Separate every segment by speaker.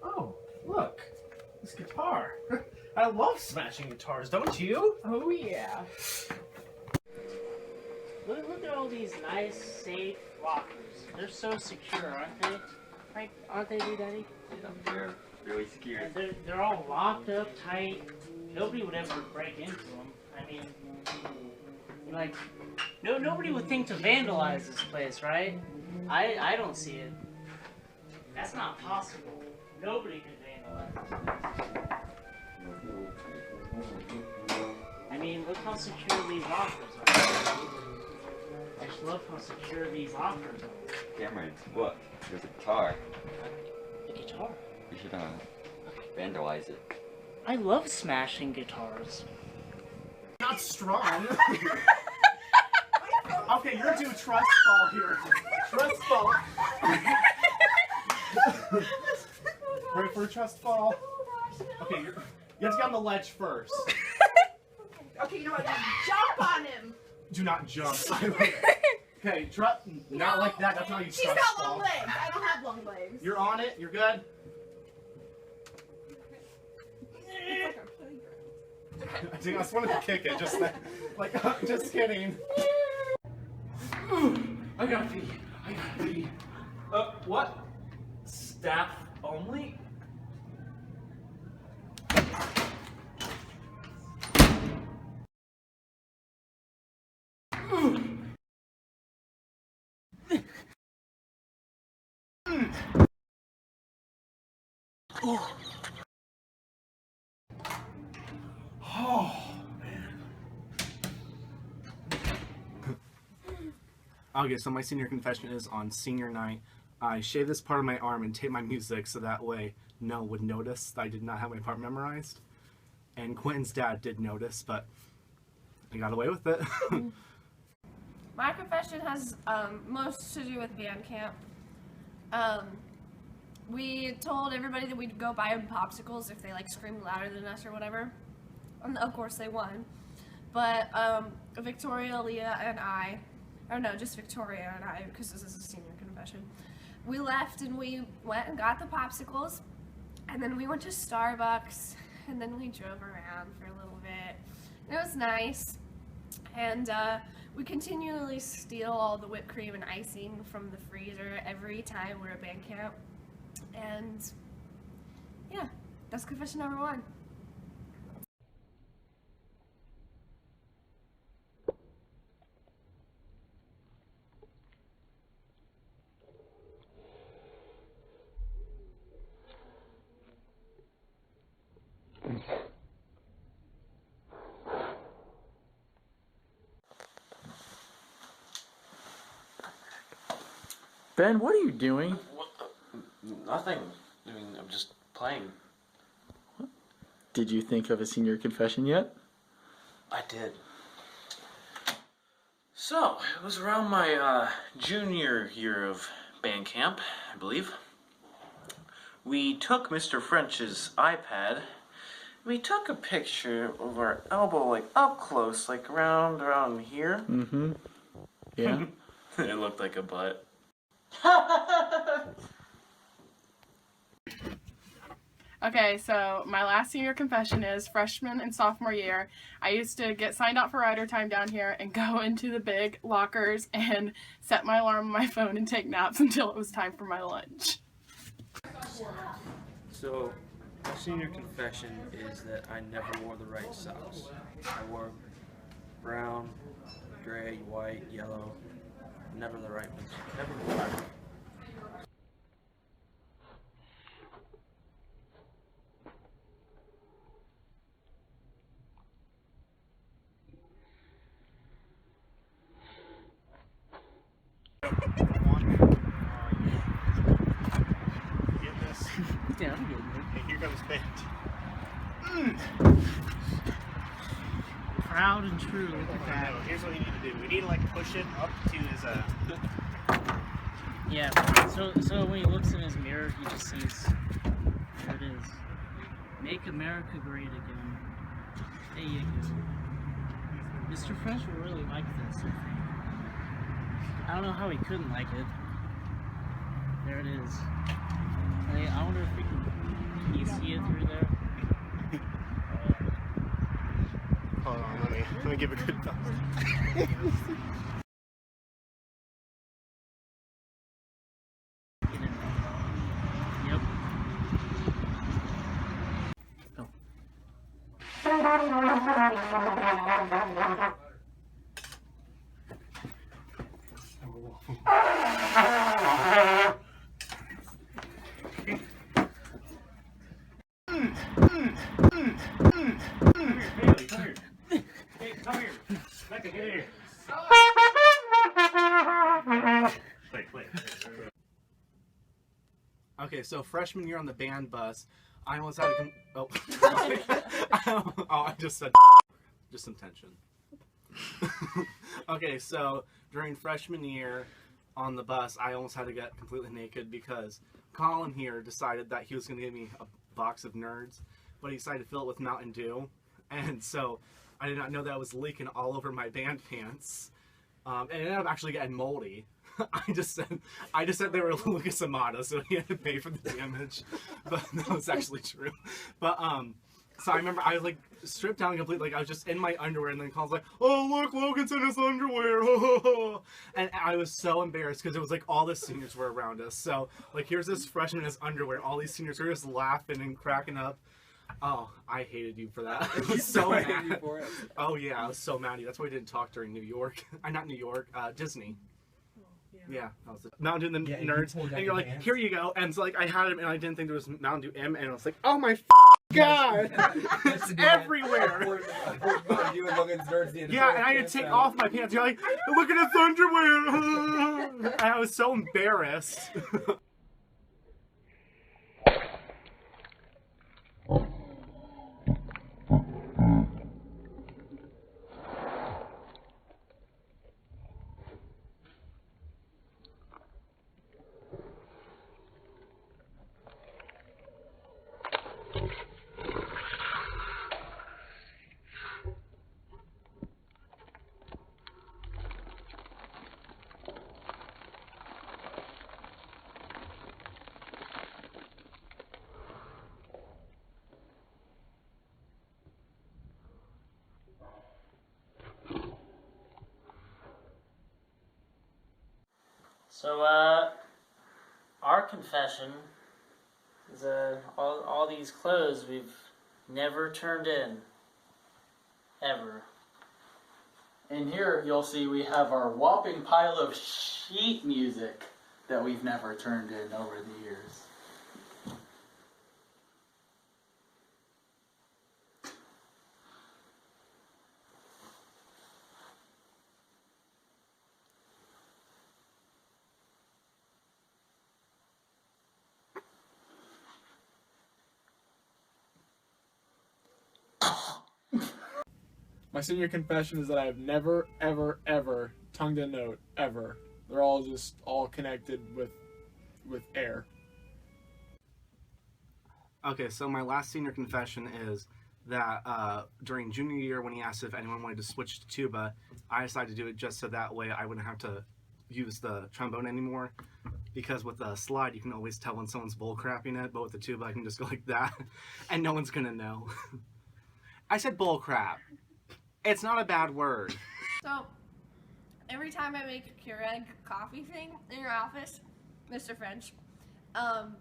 Speaker 1: Oh, look, this guitar. I love smashing guitars, don't you?
Speaker 2: Oh yeah.
Speaker 3: Look at all these nice, safe lockers. They're so secure, aren't they? Right? Aren't they, Daddy?
Speaker 4: Yeah, they're really secure.
Speaker 3: And they're all locked up tight. Nobody would ever break into them. I mean, like, nobody would think to vandalize this place, right? I don't see it. That's not possible. Nobody could vandalize this place. I mean, look how secure these lockers are. I just love how secure these lockers are.
Speaker 4: Cameron, look, there's a guitar.
Speaker 3: A guitar?
Speaker 4: We should vandalize it.
Speaker 3: I love smashing guitars.
Speaker 1: Not strong. Okay, you're doing trust fall here. Trust fall. Ready for a trust fall? Okay, you have to get on the ledge first.
Speaker 2: Okay, you know what? Jump on him.
Speaker 1: Do not jump. Okay, not like that. That's how you
Speaker 2: She's
Speaker 1: trust
Speaker 2: got
Speaker 1: fall.
Speaker 2: long legs. I don't have long legs.
Speaker 1: You're on it. You're good. I just wanted to kick it. Just just kidding. I gotta pee. I gotta pee. What? Staff only? Oh, man. Okay, so my senior confession is on senior night. I shaved this part of my arm and taped my music so that way no one would notice that I did not have my part memorized. And Quentin's dad did notice, but I got away with it.
Speaker 5: My confession has most to do with band camp. We told everybody that we'd go buy them popsicles if they like screamed louder than us or whatever. And of course they won. But Victoria, Leah, and I, or no, just Victoria and I, because this is a senior confession, we left and we went and got the popsicles, and then we went to Starbucks, and then we drove around for a little bit. And it was nice. And we continually steal all the whipped cream and icing from the freezer every time we're at band camp. And yeah, that's confession number 1.
Speaker 6: Ben, what are you doing?
Speaker 7: What? Nothing. I'm just playing.
Speaker 6: Did you think of a senior confession yet?
Speaker 7: I did. So, it was around my junior year of band camp, I believe. We took Mr. French's iPad. We took a picture of our elbow, like up close, like around here.
Speaker 6: Mm-hmm. Yeah.
Speaker 7: It looked like a butt.
Speaker 8: Okay, so my last senior confession is freshman and sophomore year. I used to get signed out for rider time down here and go into the big lockers and set my alarm on my phone and take naps until it was time for my lunch.
Speaker 9: So, my senior confession is that I never wore the right socks. I wore brown, gray, white, yellow, never the right ones. Never the right ones.
Speaker 3: proud and true. Look at that.
Speaker 10: Here's what we need to do. We need to like push it up to his
Speaker 3: Yeah. So when he looks in his mirror, he just sees. There it is. Make America Great Again. There you go. Mr. French will really like this, I think. I don't know how he couldn't like it. There it is. I wonder if we can you see it through there?
Speaker 10: Hold on, let me give a good thumbs.
Speaker 3: Get in there. Yep.
Speaker 10: Come here. Becca, get here. Wait.
Speaker 1: Okay, so freshman year on the band bus, I almost had to I just said just some tension. Okay, so during freshman year on the bus, I almost had to get completely naked because Colin here decided that he was going to give me a box of Nerds, but he decided to fill it with Mountain Dew, and so I did not know that was leaking all over my band pants, and it ended up actually getting moldy. I just said they were Lucas Amata, so he had to pay for the damage, but that was actually true. But so I remember I was like stripped down completely, like I was just in my underwear, and then Colin's like, "Oh look, Logan's in his underwear," and I was so embarrassed because it was like all the seniors were around us. So like here's this freshman in his underwear, all these seniors were just laughing and cracking up. Oh, I hated you for that. I was so mad. Oh yeah, I was so mad at you. That's why we didn't talk during New York. Not New York, Disney. Yeah, that was it. Mountain Dew and the Nerds, and you're like, here you go, and so like I had him, and I didn't think there was Mountain Dew M, and I was like, oh my god, it's everywhere. Yeah, and I had to take off my pants. You're like, look at his underwear, and I was so embarrassed.
Speaker 3: So, our confession is all these clothes we've never turned in. Ever.
Speaker 6: And here you'll see we have our whopping pile of sheet music that we've never turned in over the years.
Speaker 11: My senior confession is that I have never, ever, ever tongued a note, ever. They're all just all connected with air.
Speaker 1: Okay, so my last senior confession is that during junior year when he asked if anyone wanted to switch to tuba, I decided to do it just so that way I wouldn't have to use the trombone anymore. Because with the slide, you can always tell when someone's bullcrapping it, but with the tuba, I can just go like that, and no one's gonna know. I said bullcrap. It's not a bad word.
Speaker 5: So, every time I make a Keurig coffee thing in your office, Mr. French, well,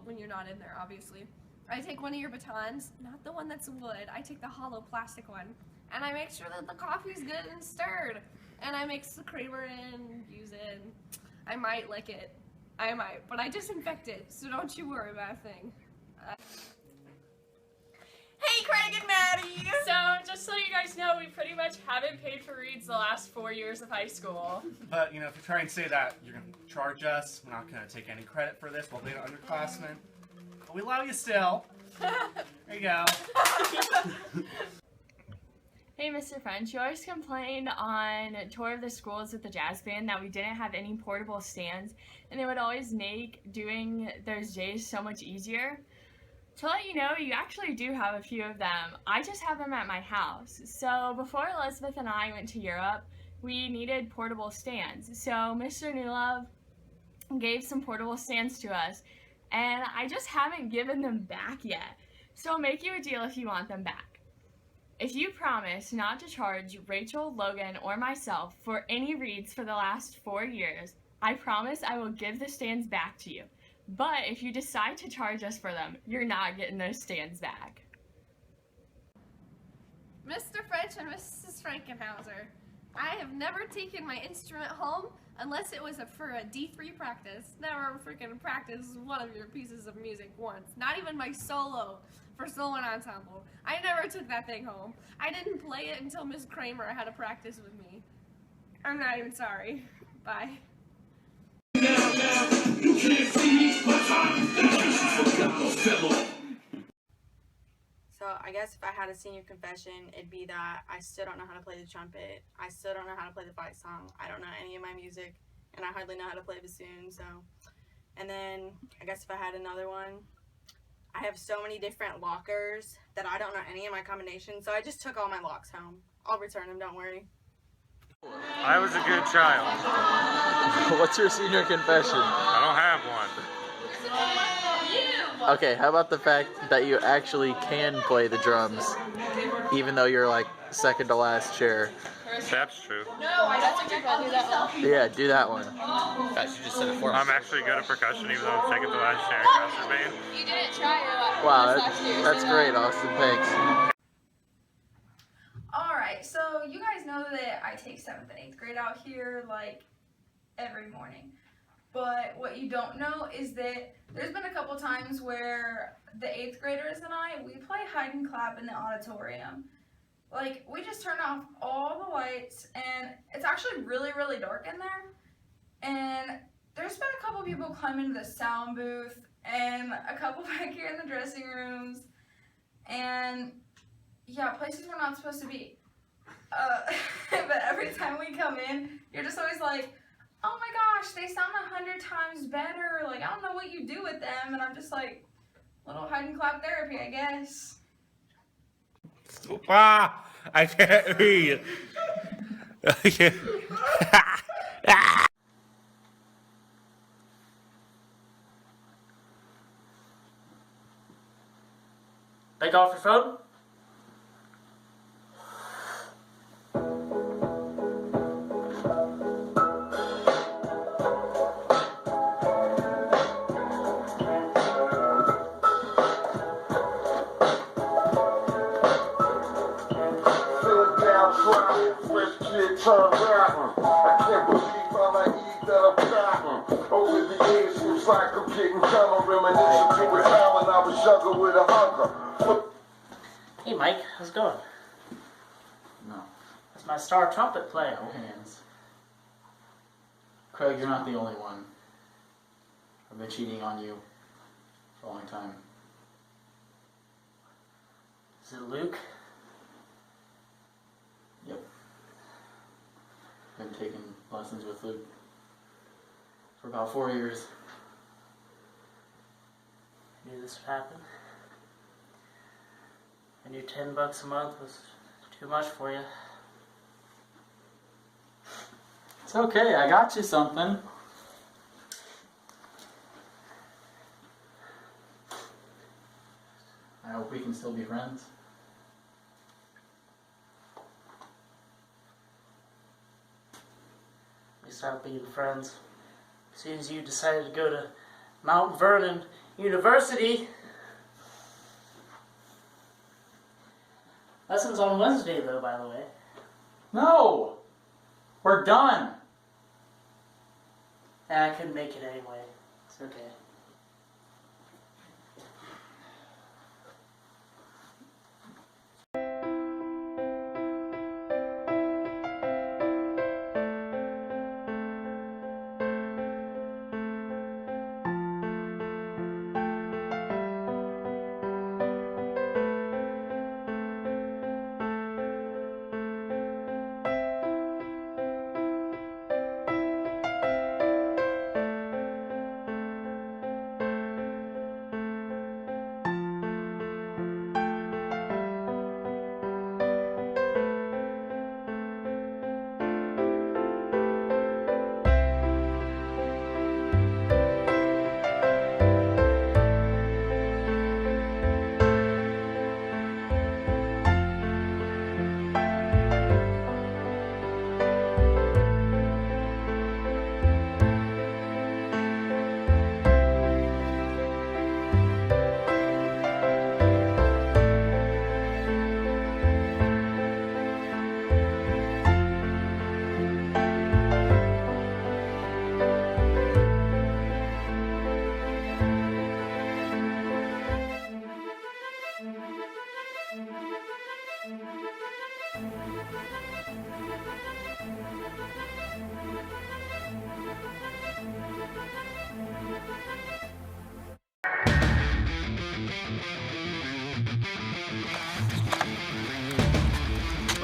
Speaker 5: when you're not in there, obviously, I take one of your batons, not the one that's wood, I take the hollow plastic one, and I make sure that the coffee's good and stirred, and I mix the creamer in, use it, and I might lick it. I might, but I disinfect it, so don't you worry about a thing.
Speaker 2: Hey, Craig and Maddie!
Speaker 8: So, just so you guys know, we pretty much haven't paid for reads the last 4 years of high school.
Speaker 1: But, you know, if you try and say that you're going to charge us, we're not going to take any credit for this. We'll be an underclassmen. But we love you still. There you go.
Speaker 12: Hey, Mr. French, you always complained on Tour of the Schools with the jazz band that we didn't have any portable stands, and it would always make doing those days so much easier. To let you know, you actually do have a few of them. I just have them at my house. So before Elizabeth and I went to Europe, we needed portable stands. So Mr. Newlove gave some portable stands to us, and I just haven't given them back yet. So I'll make you a deal if you want them back. If you promise not to charge Rachel, Logan, or myself for any reads for the last 4 years, I promise I will give the stands back to you. But if you decide to charge us for them, you're not getting those stands back.
Speaker 5: Mr. French and Mrs. Frankenhauser, I have never taken my instrument home unless it was for a D3 practice. Never freaking practiced one of your pieces of music once. Not even my solo for solo and ensemble. I never took that thing home. I didn't play it until Miss Kramer had a practice with me. I'm not even sorry. Bye.
Speaker 13: You can't see my time.
Speaker 14: So I guess if I had a senior confession, it'd be that I still don't know how to play the trumpet. I still don't know how to play the fight song. I don't know any of my music, and I hardly know how to play bassoon. So, and then I guess if I had another one, I have so many different lockers that I don't know any of my combinations. So I just took all my locks home. I'll return them. Don't worry.
Speaker 15: I was a good child.
Speaker 6: What's your senior confession?
Speaker 15: I don't have one.
Speaker 6: Okay, how about the fact that you actually can play the drums, even though you're like second to last chair?
Speaker 15: That's true.
Speaker 12: No, I don't think I can do that one.
Speaker 6: Yeah, do that one.
Speaker 4: Guys, you just said it for me.
Speaker 15: I'm actually good at percussion, even though I'm second to last chair in concert band.
Speaker 12: You didn't try your last
Speaker 6: Wow,
Speaker 12: last year.
Speaker 6: that's great, Austin. Thanks.
Speaker 2: Alright, so you guys know that I take 7th and 8th grade out here like every morning. But what you don't know is that there's been a couple times where the 8th graders and I, we play hide and clap in the auditorium. Like, we just turn off all the lights, and it's actually really, really dark in there. And there's been a couple people climb into the sound booth, and a couple back here in the dressing rooms, and yeah, places we're not supposed to be. But every time we come in, you're just always like, oh my gosh, they sound 100 times better. Like, I don't know what you do with them. And I'm just like, little hide and clap therapy, I guess.
Speaker 15: Ah, I can't read. I can't.
Speaker 3: Take off your phone.
Speaker 13: Fresh kid turn rapper. I can't believe all I eat that I'm gotten. Over the years, seems like I'm getting dumber. Reminiscing to a time when I was younger with a hunger.
Speaker 3: Hey Mike, how's it going?
Speaker 6: No.
Speaker 3: That's my star trumpet player.
Speaker 6: No hands. Craig, you're not the only one. I've been cheating on you for a long time.
Speaker 3: Is it Luke?
Speaker 6: Yep. Been taking lessons with Luke for about 4 years.
Speaker 3: I knew this would happen. I knew $10 a month was too much for you.
Speaker 6: It's okay, I got you something. I hope we can still be friends.
Speaker 3: We stopped being friends as soon as you decided to go to Mount Vernon University. Lessons on Wednesday, though, by the way.
Speaker 6: No! We're done!
Speaker 3: I couldn't make it anyway. It's okay.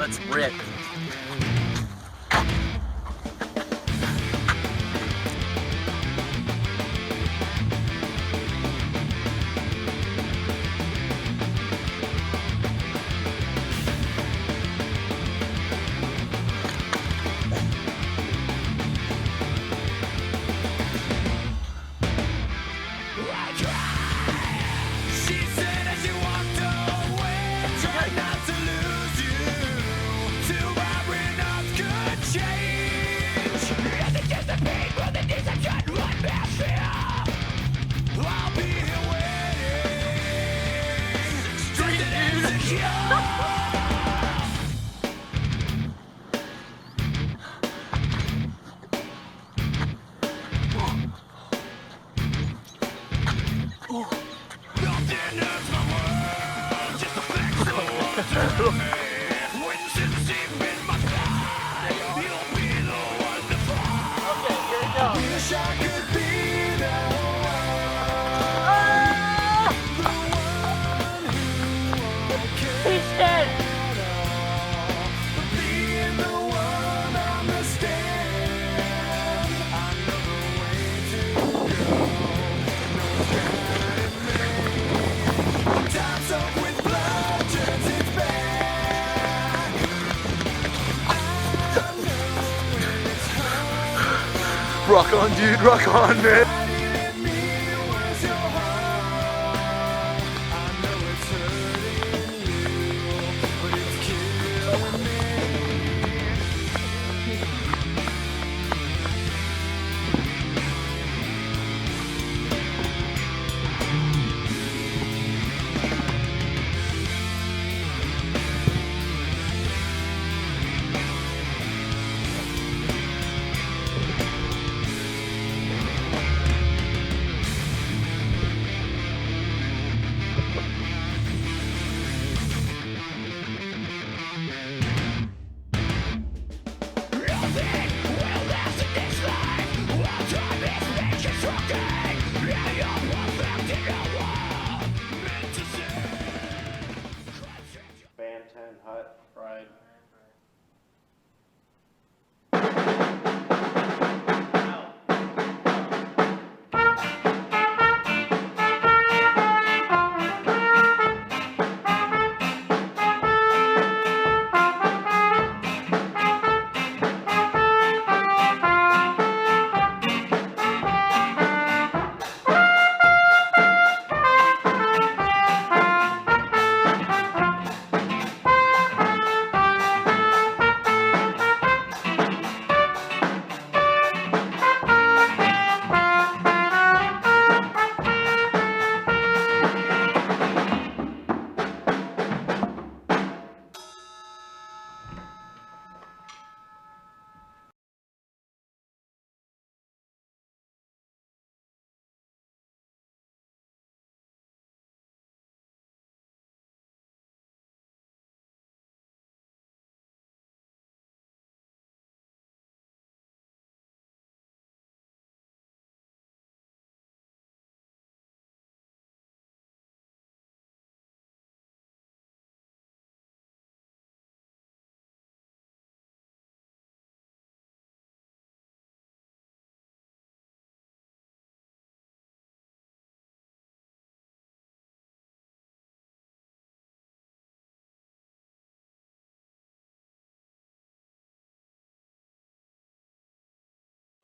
Speaker 7: Let's rip.
Speaker 15: Rock on, dude, rock on, man.
Speaker 9: Band 10 Hut Fried.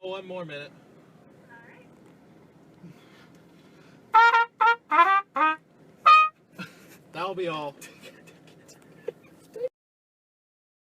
Speaker 11: Oh, 1 more minute. That'll be all.